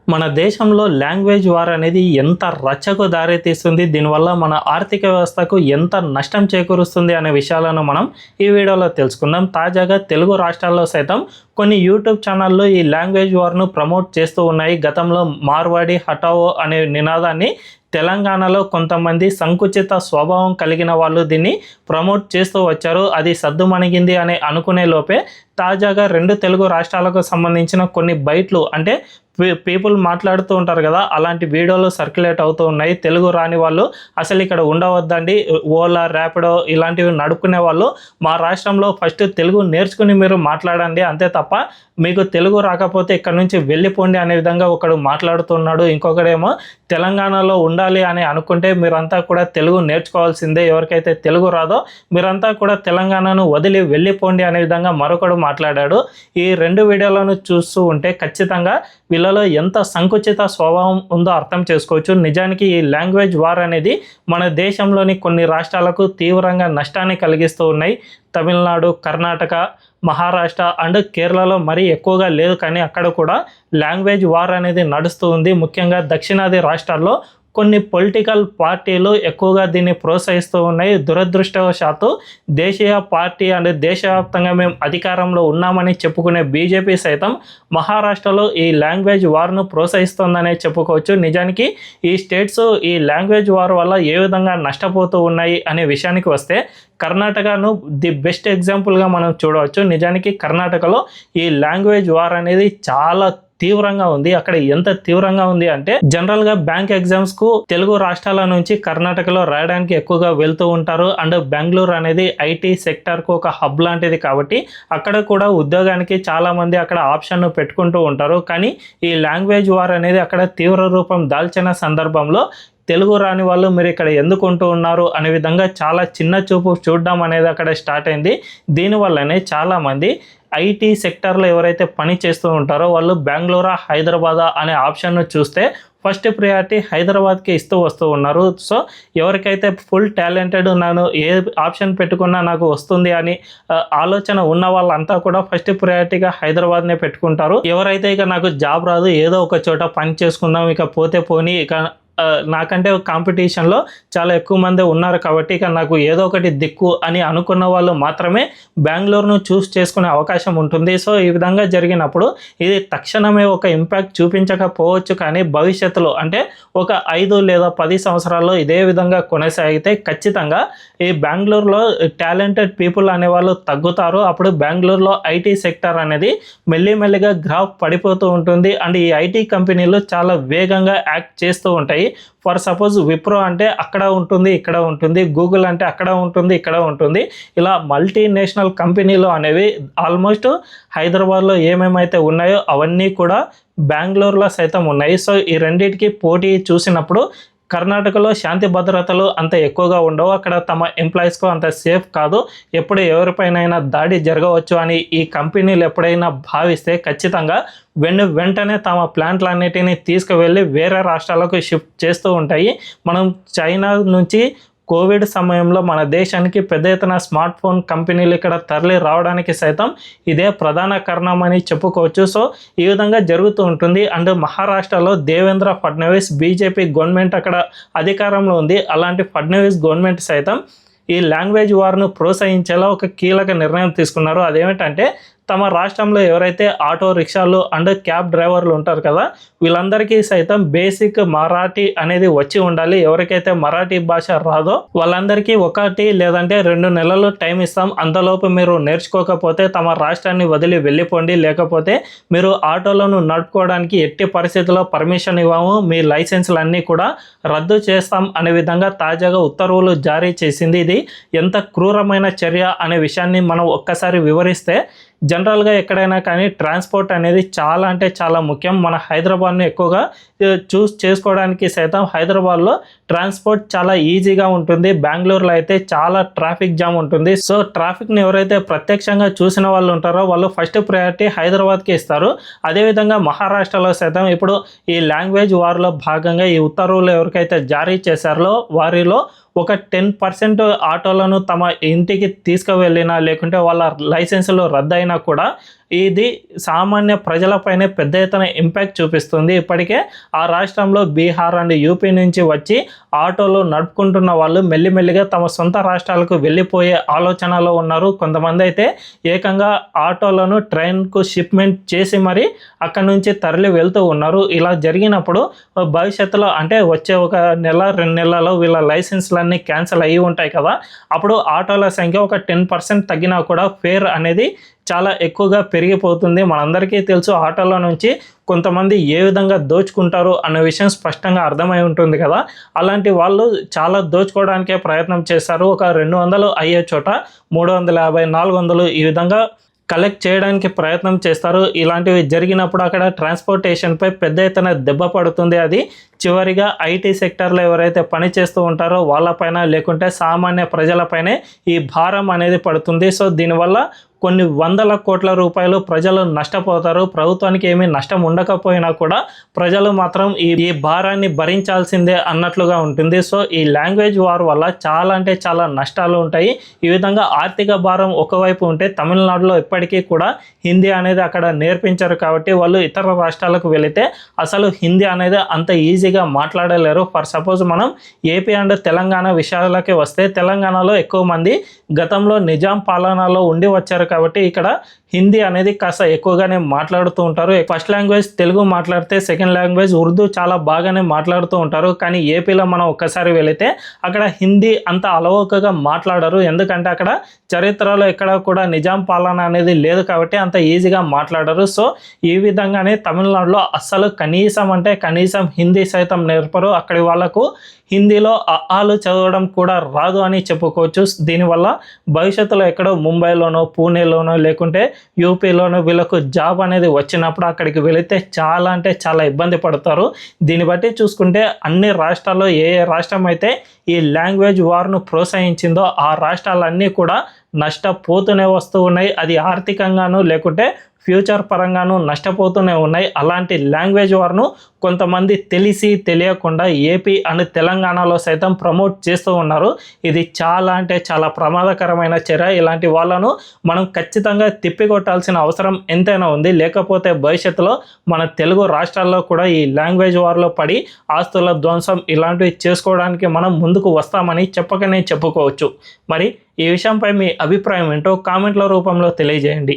మన దేశంలో language war అనేది ఎంత రచ్చకు దారితీస్తుంది, దీనివల్ల మన ఆర్థిక వ్యవస్థకు ఎంత నష్టం చేకూరుస్తుంది అనే విషయాలను మనం ఈ వీడియోలో తెలుసుకుందాం. తాజాగా తెలుగు రాష్ట్రాల్లో సైతం కొన్ని యూట్యూబ్ ఛానళ్ళు ఈ లాంగ్వేజ్ వార్ను ప్రమోట్ చేస్తూ ఉన్నాయి. గతంలో మార్వాడి హటావో అనే నినాదాన్ని తెలంగాణలో కొంతమంది సంకుచిత స్వభావం కలిగిన వాళ్ళు దీన్ని ప్రమోట్ చేస్తూ వచ్చారు. అది సద్దుమణిగింది అని అనుకునే లోపే తాజాగా రెండు తెలుగు రాష్ట్రాలకు సంబంధించిన కొన్ని బైట్లు అంటే పీపుల్ మాట్లాడుతూ ఉంటారు కదా, అలాంటి వీడియోలు సర్క్యులేట్ అవుతూ ఉన్నాయి. తెలుగు రాని వాళ్ళు అసలు ఇక్కడ ఉండవద్దండి, ఓలా ర్యాపిడో ఇలాంటివి నడుపుకునే వాళ్ళు మా రాష్ట్రంలో ఫస్ట్ తెలుగు నేర్చుకుని మీరు మాట్లాడండి, అంతే తప్ప మీకు తెలుగు రాకపోతే ఇక్కడ నుంచి వెళ్ళిపోండి అనే విధంగా ఒకడు మాట్లాడుతున్నాడు. ఇంకొకడేమో తెలంగాణలో ఉండాలి అని అనుకుంటే మీరంతా కూడా తెలుగు నేర్చుకోవాల్సిందే, ఎవరికైతే తెలుగు రాదో మీరంతా కూడా తెలంగాణను వదిలి వెళ్ళిపోండి అనే విధంగా మరొకడు మాట్లాడాడు. ఈ రెండు వీడియోలను చూస్తూ ఉంటే ఖచ్చితంగా వీళ్ళలో ఎంత సంకుచిత స్వభావం ఉందో అర్థం చేసుకోవచ్చు. నిజానికి ఈ లాంగ్వేజ్ వార్ అనేది మన దేశంలోని కొన్ని రాష్ట్రాలకు తీవ్రంగా నష్టాన్ని కలిగిస్తూ ఉన్నాయి. తమిళనాడు, కర్ణాటక, మహారాష్ట్ర అండ్ కేరళలో మరీ ఎక్కువగా లేదు, కానీ అక్కడ కూడా లాంగ్వేజ్ వార్ అనేది నడుస్తూ ఉంది. ముఖ్యంగా దక్షిణాది రాష్ట్రాల్లో కొన్ని పొలిటికల్ పార్టీలు ఎక్కువగా దీన్ని ప్రోత్సహిస్తూ ఉన్నాయి. దురదృష్టవశాత్తు దేశీయ పార్టీ అండ్ దేశవ్యాప్తంగా మేము అధికారంలో ఉన్నామని చెప్పుకునే బీజేపీ సైతం మహారాష్ట్రలో ఈ లాంగ్వేజ్ వార్ను ప్రోత్సహిస్తోందనే చెప్పుకోవచ్చు. నిజానికి ఈ స్టేట్స్ ఈ లాంగ్వేజ్ వార్ వల్ల ఏ విధంగా నష్టపోతూ ఉన్నాయి అనే విషయానికి వస్తే కర్ణాటకను ది బెస్ట్ ఎగ్జాంపుల్గా మనం చూడవచ్చు. నిజానికి కర్ణాటకలో ఈ లాంగ్వేజ్ వార్ అనేది చాలా తీవ్రంగా ఉంది. అక్కడ ఎంత తీవ్రంగా ఉంది అంటే జనరల్గా బ్యాంక్ ఎగ్జామ్స్కు తెలుగు రాష్ట్రాల నుంచి కర్ణాటకలో రాయడానికి ఎక్కువగా వెళ్తూ ఉంటారు. అండ్ బెంగళూరు అనేది ఐటీ సెక్టర్కు ఒక హబ్ లాంటిది కాబట్టి అక్కడ కూడా ఉద్యోగానికి చాలామంది అక్కడ ఆప్షన్ను పెట్టుకుంటూ ఉంటారు. కానీ ఈ లాంగ్వేజ్ వార్ అనేది అక్కడ తీవ్ర రూపం దాల్చిన సందర్భంలో తెలుగు రాని వాళ్ళు మీరు ఇక్కడ ఎందుకు ఉంటూ ఉన్నారు అనే విధంగా చాలా చిన్న చూపు చూడడం అనేది అక్కడ స్టార్ట్ అయింది. దీనివల్లనే చాలామంది ఐటీ సెక్టర్లో ఎవరైతే పని చేస్తూ ఉంటారో వాళ్ళు బెంగళూరా, హైదరాబాదా అనే ఆప్షన్ను చూస్తే ఫస్ట్ ప్రియారిటీ హైదరాబాద్కి ఇస్తూ వస్తూ ఉన్నారు. సో ఎవరికైతే ఫుల్ టాలెంటెడ్ నేను ఏ ఆప్షన్ పెట్టుకున్నా నాకు వస్తుంది అని ఆలోచన ఉన్న వాళ్ళంతా కూడా ఫస్ట్ ప్రియారిటీగా హైదరాబాద్నే పెట్టుకుంటారు. ఎవరైతే ఇక నాకు జాబ్ రాదు, ఏదో ఒక చోట పని చేసుకుందాం, ఇక పోతే పోనీ, ఇక నాకంటే కాంపిటీషన్లో చాలా ఎక్కువ మంది ఉన్నారు కాబట్టి ఇక నాకు ఏదో ఒకటి దిక్కు అని అనుకున్న వాళ్ళు మాత్రమే బెంగళూరును చూస్ చేసుకునే అవకాశం ఉంటుంది. సో ఈ విధంగా జరిగినప్పుడు ఇది తక్షణమే ఒక ఇంపాక్ట్ చూపించకపోవచ్చు, కానీ భవిష్యత్తులో అంటే ఒక 5 లేదా 10 సంవత్సరాల్లో ఇదే విధంగా కొనసాగితే ఖచ్చితంగా ఈ బెంగళూరులో టాలెంటెడ్ పీపుల్ అనేవాళ్ళు తగ్గుతారు. అప్పుడు బెంగళూరులో ఐటీ సెక్టర్ అనేది మెల్లిమెల్లిగా గ్రాఫ్ పడిపోతూ ఉంటుంది. అండ్ ఈ ఐటీ కంపెనీలు చాలా వేగంగా యాక్ట్ చేస్తూ ఉంటాయి. ఫర్ సపోజ్ విప్రో అంటే అక్కడ ఉంటుంది, ఇక్కడ ఉంటుంది, గూగుల్ అంటే అక్కడ ఉంటుంది, ఇక్కడ ఉంటుంది. ఇలా మల్టీనేషనల్ కంపెనీలు అనేవి ఆల్మోస్ట్ హైదరాబాద్లో ఏమేమైతే ఉన్నాయో అవన్నీ కూడా బెంగళూరులో సైతం ఉన్నాయి. సో ఈ రెండింటికి పోటీ చూసినప్పుడు కర్ణాటకలో శాంతి భద్రతలు అంత ఎక్కువగా ఉండవు, అక్కడ తమ ఎంప్లాయీస్కు అంత సేఫ్ కాదు, ఎప్పుడు ఎవరిపైనైనా దాడి జరగవచ్చు అని ఈ కంపెనీలు ఎప్పుడైనా భావిస్తే ఖచ్చితంగా వెంటనే తమ ప్లాంట్లన్నిటిని తీసుకువెళ్ళి వేరే రాష్ట్రాలకు షిఫ్ట్ చేస్తూ ఉంటాయి. మనం చైనా నుంచి కోవిడ్ సమయంలో మన దేశానికి పెద్ద ఎత్తున స్మార్ట్ ఫోన్ కంపెనీలు ఇక్కడ తరలి రావడానికి సైతం ఇదే ప్రధాన కారణం అని చెప్పుకోవచ్చు. సో ఈ విధంగా జరుగుతూ ఉంటుంది. అండ్ మహారాష్ట్రలో దేవేంద్ర ఫడ్నవీస్ బీజేపీ గవర్నమెంట్ అక్కడ అధికారంలో ఉంది. అలాంటి ఫడ్నవీస్ గవర్నమెంట్ సైతం ఈ లాంగ్వేజ్ వార్ను ప్రోత్సహించేలా ఒక కీలక నిర్ణయం తీసుకున్నారు. అదేమిటంటే తమ రాష్ట్రంలో ఎవరైతే ఆటో రిక్షాలు అండ్ క్యాబ్ డ్రైవర్లు ఉంటారు కదా, వీళ్ళందరికీ సైతం బేసిక్ మరాఠీ అనేది వచ్చి ఉండాలి. ఎవరికైతే మరాఠీ భాష రాదో వాళ్ళందరికీ 1 లేదంటే 2 నెలలు టైం ఇస్తాం, అంతలోపు మీరు నేర్చుకోకపోతే తమ రాష్ట్రాన్ని వదిలి వెళ్ళిపోండి, లేకపోతే మీరు ఆటోలను నడుపుకోవడానికి ఎట్టి పరిస్థితుల్లో పర్మిషన్ ఇవ్వము, మీ లైసెన్సులన్నీ కూడా రద్దు చేస్తాం అనే విధంగా తాజాగా ఉత్తర్వులు జారీ చేసింది. ఇది ఎంత క్రూరమైన చర్య అనే విషయాన్ని మనం ఒక్కసారి వివరిస్తే జనరల్గా ఎక్కడైనా కానీ ట్రాన్స్పోర్ట్ అనేది చాలా అంటే చాలా ముఖ్యం. మన హైదరాబాద్ను ఎక్కువగా చూస్ చేసుకోవడానికి సైతం హైదరాబాద్లో ట్రాన్స్పోర్ట్ చాలా ఈజీగా ఉంటుంది. బెంగళూరులో అయితే చాలా ట్రాఫిక్ జామ్ ఉంటుంది. సో ట్రాఫిక్ని ఎవరైతే ప్రత్యక్షంగా చూసిన వాళ్ళు ఉంటారో వాళ్ళు ఫస్ట్ ప్రయారిటీ హైదరాబాద్కి ఇస్తారు. అదేవిధంగా మహారాష్ట్రలో సైతం ఇప్పుడు ఈ లాంగ్వేజ్ వార్లో భాగంగా ఈ ఉత్తర్వులు ఎవరికైతే జారీ చేశారో వారిలో ఒక 10% ఆటోలను తమ ఇంటికి తీసుకువెళ్ళినా లేకుంటే వాళ్ళ లైసెన్సులు రద్దయినా కూడా ఇది సామాన్య ప్రజలపైనే పెద్ద ఎత్తున ఇంపాక్ట్ చూపిస్తుంది. ఇప్పటికే ఆ రాష్ట్రంలో బీహార్ అండ్ యూపీ నుంచి వచ్చి ఆటోలు నడుపుకుంటున్న వాళ్ళు మెల్లిమెల్లిగా తమ సొంత రాష్ట్రాలకు వెళ్ళిపోయే ఆలోచనలో ఉన్నారు. కొంతమంది అయితే ఏకంగా ఆటోలను ట్రైన్కు షిప్మెంట్ చేసి మరి అక్కడ నుంచి తరలి వెళ్తూ ఉన్నారు. ఇలా జరిగినప్పుడు భవిష్యత్తులో అంటే వచ్చే ఒక నెల 2 నెలల్లో వీళ్ళ లైసెన్స్లన్నీ క్యాన్సిల్ అయ్యి ఉంటాయి కదా. అప్పుడు ఆటోల సంఖ్య ఒక 10% తగ్గినా కూడా ఫేర్ అనేది చాలా ఎక్కువగా పెరిగిపోతుంది. మనందరికీ తెలుసు ఆటోల నుంచి కొంతమంది ఏ విధంగా దోచుకుంటారు అన్న విషయం స్పష్టంగా అర్థమై ఉంటుంది కదా. అలాంటి వాళ్ళు చాలా దోచుకోవడానికే ప్రయత్నం చేస్తారు. ఒక 200 అయ్యే చోట 350, 400 ఈ విధంగా కలెక్ట్ చేయడానికి ప్రయత్నం చేస్తారు. ఇలాంటివి జరిగినప్పుడు అక్కడ ట్రాన్స్పోర్టేషన్పై పెద్ద ఎత్తున దెబ్బ పడుతుంది. అది చివరిగా ఐటీ సెక్టర్లో ఎవరైతే పని చేస్తూ ఉంటారో వాళ్ళపైన లేకుంటే సామాన్య ప్రజలపైనే ఈ భారం అనేది పడుతుంది. సో దీనివల్ల కొన్ని వందల కోట్ల రూపాయలు ప్రజలు నష్టపోతారు. ప్రభుత్వానికి ఏమీ నష్టం ఉండకపోయినా కూడా ప్రజలు మాత్రం ఈ భారాన్ని భరించాల్సిందే అన్నట్లుగా ఉంటుంది. సో ఈ లాంగ్వేజ్ వార్ వల్ల చాలా అంటే చాలా నష్టాలు ఉంటాయి. ఈ విధంగా ఆర్థిక భారం ఒకవైపు ఉంటే తమిళనాడులో ఇప్పటికీ కూడా హిందీ అనేది అక్కడ నేర్పించారు కాబట్టి వాళ్ళు ఇతర రాష్ట్రాలకు వెళితే అసలు హిందీ అనేది అంత ఈజీగా మాట్లాడలేరు. ఫర్ సపోజ్ మనం ఏపీ అండ్ తెలంగాణ విషయాలకి వస్తే తెలంగాణలో ఎక్కువ మంది గతంలో నిజాం పాలనలో ఉండి వచ్చారు కాబట్టి ఇక్కడ హిందీ అనేది కాస్త ఎక్కువగానే మాట్లాడుతూ ఉంటారు. ఫస్ట్ లాంగ్వేజ్ తెలుగు మాట్లాడితే సెకండ్ లాంగ్వేజ్ ఉర్దూ చాలా బాగానే మాట్లాడుతూ ఉంటారు. కానీ ఏపీలో మనం ఒక్కసారి వెళితే అక్కడ హిందీ అంత అలవోకగా మాట్లాడరు. ఎందుకంటే అక్కడ చరిత్రలో ఎక్కడ కూడా నిజాం పాలన అనేది లేదు కాబట్టి అంత ఈజీగా మాట్లాడరు. సో ఈ విధంగానే తమిళనాడులో అస్సలు కనీసం అంటే కనీసం హిందీ సైతం నేర్పరు. అక్కడి వాళ్ళకు హిందీలో ఆలు చదవడం కూడా రాదు అని చెప్పుకోవచ్చు. దీనివల్ల భవిష్యత్తులో ఎక్కడో ముంబైలోనో పూణేలోనో లేకుంటే యూపీలోనో వీళ్ళకు జాబ్ అనేది వచ్చినప్పుడు అక్కడికి వెళితే చాలా అంటే చాలా ఇబ్బంది పడతారు. దీన్ని బట్టి చూసుకుంటే అన్ని రాష్ట్రాల్లో ఏ రాష్ట్రం అయితే ఈ లాంగ్వేజ్ వార్ను ప్రోత్సహించిందో ఆ రాష్ట్రాలన్నీ కూడా నష్టపోతూనే వస్తూ ఉన్నాయి. అది ఆర్థికంగాను లేకుంటే ఫ్యూచర్ పరంగాను నష్టపోతూనే ఉన్నాయి. అలాంటి లాంగ్వేజ్ వార్ను కొంతమంది తెలిసి తెలియకుండా ఏపీ అండ్ తెలంగాణలో సైతం ప్రమోట్ చేస్తూ ఉన్నారు. ఇది చాలా అంటే చాలా ప్రమాదకరమైన చర్య. ఇలాంటి వాళ్ళను మనం ఖచ్చితంగా తిప్పికొట్టాల్సిన అవసరం ఎంతైనా ఉంది. లేకపోతే భవిష్యత్తులో మన తెలుగు రాష్ట్రాల్లో కూడా ఈ లాంగ్వేజ్ వార్లో పడి ఆస్తుల ధ్వంసం ఇలాంటివి చేసుకోవడానికి మనం ముందుకు వస్తామని చెప్పకనే చెప్పుకోవచ్చు. మరి ఈ విషయంపై మీ అభిప్రాయం ఏంటో కామెంట్ల రూపంలో తెలియజేయండి.